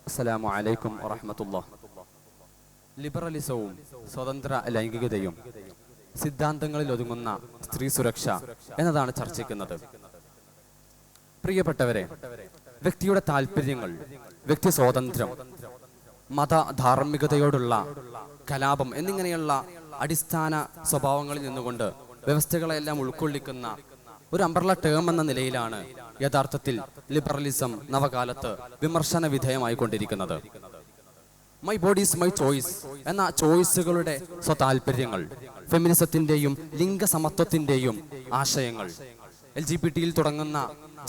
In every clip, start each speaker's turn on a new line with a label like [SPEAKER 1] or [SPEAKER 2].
[SPEAKER 1] അസ്സലാമു അലൈക്കും വറഹ്മത്തുള്ളാഹി. ലിബറലിസവും സ്വതന്ത്ര ലൈംഗികതയും സിദ്ധാന്തങ്ങളിൽ ഒതുങ്ങുന്ന സ്ത്രീ സുരക്ഷ എന്നതാണ് ചർച്ചിക്കുന്നത്. പ്രിയപ്പെട്ടവരെ, വ്യക്തിയുടെ താല്പര്യങ്ങൾ, വ്യക്തി സ്വാതന്ത്ര്യം, മത ധാർമ്മികതയോടുള്ള കലാപം എന്നിങ്ങനെയുള്ള അടിസ്ഥാന സ്വഭാവങ്ങളിൽ നിന്നുകൊണ്ട് വ്യവസ്ഥകളെല്ലാം ഉൾക്കൊള്ളിക്കുന്ന ഒരു അംബ്രല്ല ടേം എന്ന നിലയിലാണ് യഥാർത്ഥത്തിൽ ലിബറലിസം നവകാലത്ത് വിമർശന വിധേയമായിക്കൊണ്ടിരിക്കുന്നത്. My body is my choice എന്ന ചോയ്സുകളുടെ സ്വതാല്പര്യങ്ങൾ, ഫെമിനിസത്തിന്റെയും ലിംഗസമത്വത്തിന്റെയും ആശയങ്ങൾ, LGBT തുടങ്ങുന്ന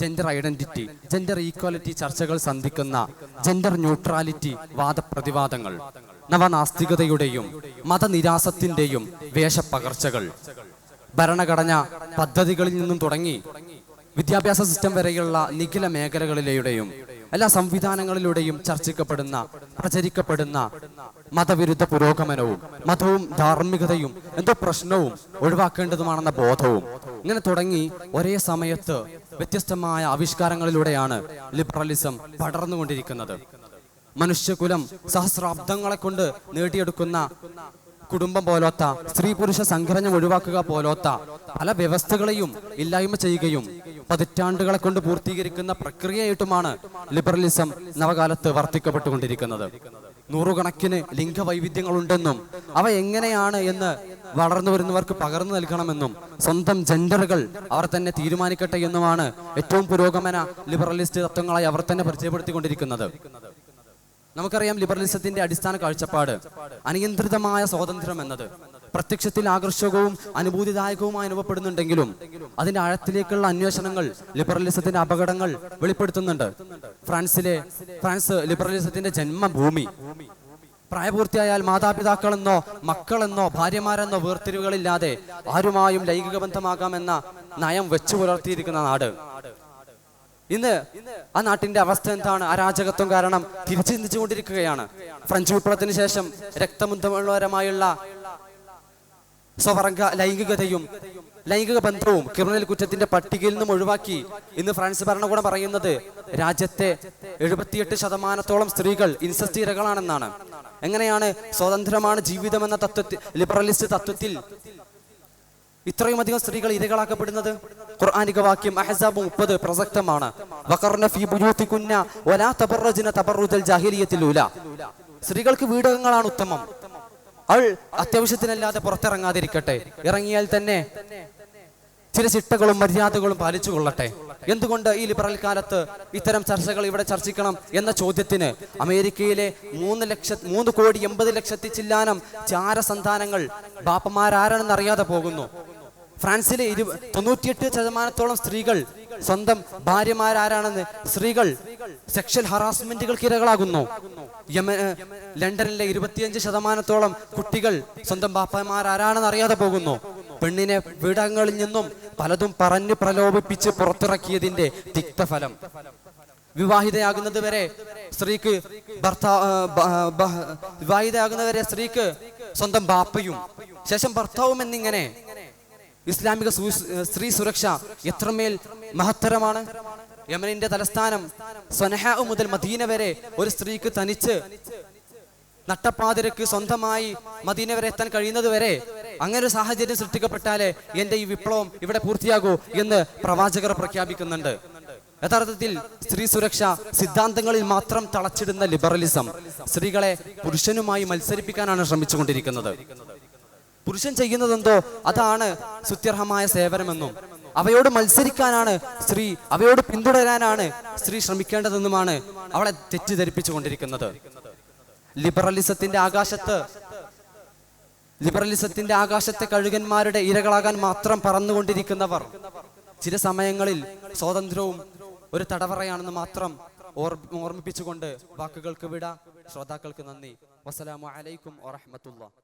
[SPEAKER 1] ജെൻഡർ ഐഡന്റിറ്റി, ജെൻഡർ ഈക്വാലിറ്റി ചർച്ചകൾ സന്ധിക്കുന്ന ജെൻഡർ ന്യൂട്രാലിറ്റി വാദപ്രതിവാദങ്ങൾ, നവനാസ്തികതയുടെയും മതനിരാസത്തിന്റെയും വേഷപ്പകർച്ചകൾ, ഭരണഘടനാ പദ്ധതികളിൽ നിന്നും തുടങ്ങി വിദ്യാഭ്യാസ സിസ്റ്റം വരെയുള്ള നിഖില മേഖലകളിലെയും എല്ലാ സംവിധാനങ്ങളിലൂടെയും ചർച്ചിക്കപ്പെടുന്ന പ്രചരിക്കപ്പെടുന്ന മതവിരുദ്ധ പുരോഗമനവും മതവും ധാർമ്മികതയും എന്തോ പ്രശ്നവും ഒഴിവാക്കേണ്ടതുമാണെന്ന ബോധവും, ഇങ്ങനെ തുടങ്ങി ഒരേ സമയത്ത് വ്യത്യസ്തമായ ആവിഷ്കാരങ്ങളിലൂടെയാണ് ലിബറലിസം പടർന്നുകൊണ്ടിരിക്കുന്നത്. മനുഷ്യകുലം സഹസ്രാബ്ദങ്ങളെ കൊണ്ട് നേടിയെടുക്കുന്ന കുടുംബം പോലോത്ത സ്ത്രീ പുരുഷ സംഘടനം ഒഴിവാക്കുക പോലോത്ത പല വ്യവസ്ഥകളെയും ഇല്ലായ്മ ചെയ്യുകയും പതിറ്റാണ്ടുകളെ കൊണ്ട് പൂർത്തീകരിക്കുന്ന പ്രക്രിയയായിട്ടുമാണ് ലിബറലിസം നവകാലത്ത് വർത്തിക്കപ്പെട്ടുകൊണ്ടിരിക്കുന്നത്. നൂറുകണക്കിന് ലിംഗവൈവിധ്യങ്ങളുണ്ടെന്നും അവ എങ്ങനെയാണ് എന്ന് വളർന്നു വരുന്നവർക്ക് പകർന്നു നൽകണമെന്നും സ്വന്തം ജെൻഡറുകൾ അവർ തന്നെ തീരുമാനിക്കട്ടെ എന്നുമാണ് ഏറ്റവും പുരോഗമന ലിബറലിസ്റ്റ് തത്വങ്ങളായി അവർ തന്നെ പരിചയപ്പെടുത്തിക്കൊണ്ടിരിക്കുന്നത്. നമുക്കറിയാം, ലിബറലിസത്തിന്റെ അടിസ്ഥാന കാഴ്ചപ്പാട് അനിയന്ത്രിതമായ സ്വാതന്ത്ര്യം എന്നത് പ്രത്യക്ഷത്തിൽ ആകർഷകവും അനുഭൂതിദായകവുമായി അനുഭവപ്പെടുന്നുണ്ടെങ്കിലും അതിന്റെ ആഴത്തിലേക്കുള്ള അന്വേഷണങ്ങൾ ലിബറലിസത്തിന്റെ അപകടങ്ങൾ വെളിപ്പെടുത്തുന്നുണ്ട്. ഫ്രാൻസ് ലിബറലിസത്തിന്റെ ജന്മഭൂമി. പ്രായപൂർത്തിയായാൽ മാതാപിതാക്കളെന്നോ മക്കളെന്നോ ഭാര്യമാരെന്നോ വേർതിരിവുകളില്ലാതെ ആരുമായും ലൈംഗിക ബന്ധമാകാമെന്ന നയം വെച്ചു പുലർത്തിയിരിക്കുന്ന നാട്. ഇന്ന് ആ നാട്ടിന്റെ അവസ്ഥ എന്താണ്? അരാജകത്വം കാരണം തിരിച്ചു ചിന്തിച്ചുകൊണ്ടിരിക്കുകയാണ്. ഫ്രഞ്ച് വിപ്ലവത്തിന് ശേഷം രക്തമുദ്ധമുള്ളവരമായുള്ള സ്വവർഗ ലൈംഗികതയും ലൈംഗിക ബന്ധവും ക്രിമിനൽ കുറ്റത്തിന്റെ പട്ടികയിൽ നിന്നും ഒഴിവാക്കി ഇന്ന് ഫ്രാൻസ് ഭരണകൂടം പറയുന്നത് രാജ്യത്തെ 78% സ്ത്രീകൾ ഇൻസെസ്റ്റ് ഇരകളാണെന്നാണ്. എങ്ങനെയാണ് സ്വാതന്ത്ര്യമാണ് ജീവിതം എന്ന തത്വത്തിൽ, ലിബറലിസ്റ്റ് തത്വത്തിൽ ഇത്രയും അധികം സ്ത്രീകൾ ഇരകളാക്കപ്പെടുന്നത്? ഖുർആനിക വാക്യം അഹ്സാബ് 30 പ്രസക്തമാണ്. വഖർന ഫീ ബുയൂതികുന്ന വലാ തബറജ്ന തബറുജൽ ജാഹിലിയ്യത്തിൽ ഊല. സ്ത്രീകൾക്ക് വീടകങ്ങളാണ് ഉത്തമം. അവൾ അത്യാവശ്യത്തിനല്ലാതെ പുറത്തിറങ്ങാതിരിക്കട്ടെ, ഇറങ്ങിയാൽ തന്നെ ചില ചിട്ടകളും മര്യാദകളും പാലിച്ചു കൊള്ളട്ടെ. എന്തുകൊണ്ട് ഈ ലിബറൽ കാലത്ത് ഇത്തരം ചർച്ചകൾ ഇവിടെ ചർച്ചിക്കണം എന്ന ചോദ്യത്തിന് അമേരിക്കയിലെ 3,80,00,000 ചില്ലാനം ചാരസന്താനങ്ങൾ ബാപ്പമാരാരാണെന്ന് അറിയാതെ പോകുന്നു. ഫ്രാൻസിലെ 98% സ്ത്രീകൾ സ്വന്തം ഭാര്യമാരാരാണെന്ന് സ്ത്രീകൾ സെക്ഷൽ ഹറാസ്മെന്റുകൾക്ക് ഇരകളാകുന്നു. ലണ്ടനിലെ 25% കുട്ടികൾ സ്വന്തം ബാപ്പമാരാരാണെന്ന് അറിയാതെ പോകുന്നു. പെണ്ണിനെ വീടങ്ങളിൽ നിന്നും പലതും പറഞ്ഞു പ്രലോഭിപ്പിച്ച് പുറത്തിറക്കിയതിന്റെ തിക്തഫലം. വിവാഹിതയാകുന്നത് വരെ സ്ത്രീക്ക് സ്വന്തം ബാപ്പയും ശേഷം ഭർത്താവും എന്നിങ്ങനെ ഇസ്ലാമിക സ്ത്രീ സുരക്ഷ എത്രമേൽ മഹത്തരമാണ്. യമനിന്റെ തലസ്ഥാനം സ്വനഹ മുതൽ മദീന വരെ ഒരു സ്ത്രീക്ക് തനിച്ച് നട്ടപ്പാതിരക്ക് സ്വന്തമായി മദീന വരെ എത്താൻ കഴിയുന്നത് വരെ അങ്ങനെ ഒരു സാഹചര്യം സൃഷ്ടിക്കപ്പെട്ടാലേ എന്റെ ഈ വിപ്ലവം ഇവിടെ പൂർത്തിയാകൂ എന്ന് പ്രവാചകർ പ്രഖ്യാപിക്കുന്നുണ്ട്. യഥാർത്ഥത്തിൽ സ്ത്രീ സുരക്ഷ സിദ്ധാന്തങ്ങളിൽ മാത്രം തളച്ചിടുന്ന ലിബറലിസം സ്ത്രീകളെ പുരുഷനുമായി മത്സരിപ്പിക്കാനാണ് ശ്രമിച്ചുകൊണ്ടിരിക്കുന്നത്. പുരുഷൻ ചെയ്യുന്നതെന്തോ അതാണ് സ്തുത്യർഹമായ സേവനമെന്നും അവയോട് മത്സരിക്കാനാണ് സ്ത്രീ, അവയോട് പിന്തുടരാനാണ് സ്ത്രീ ശ്രമിക്കേണ്ടതെന്നുമാണ് അവളെ തെറ്റിദ്ധരിപ്പിച്ചുകൊണ്ടിരിക്കുന്നത്. ലിബറലിസത്തിന്റെ ആകാശത്തെ കഴുകന്മാരുടെ ഇരകളാകാൻ മാത്രം പറന്നുകൊണ്ടിരിക്കുന്നവർ ചില സമയങ്ങളിൽ സ്വാതന്ത്ര്യവും ഒരു തടവറയാണെന്ന് മാത്രം ഓർമ്മിപ്പിച്ചുകൊണ്ട് വാക്കുകൾക്ക് വിട. ശ്രോതാക്കൾക്ക് നന്ദി. വസ്സലാമു അലൈക്കും വറഹ്മത്തുള്ളാഹി.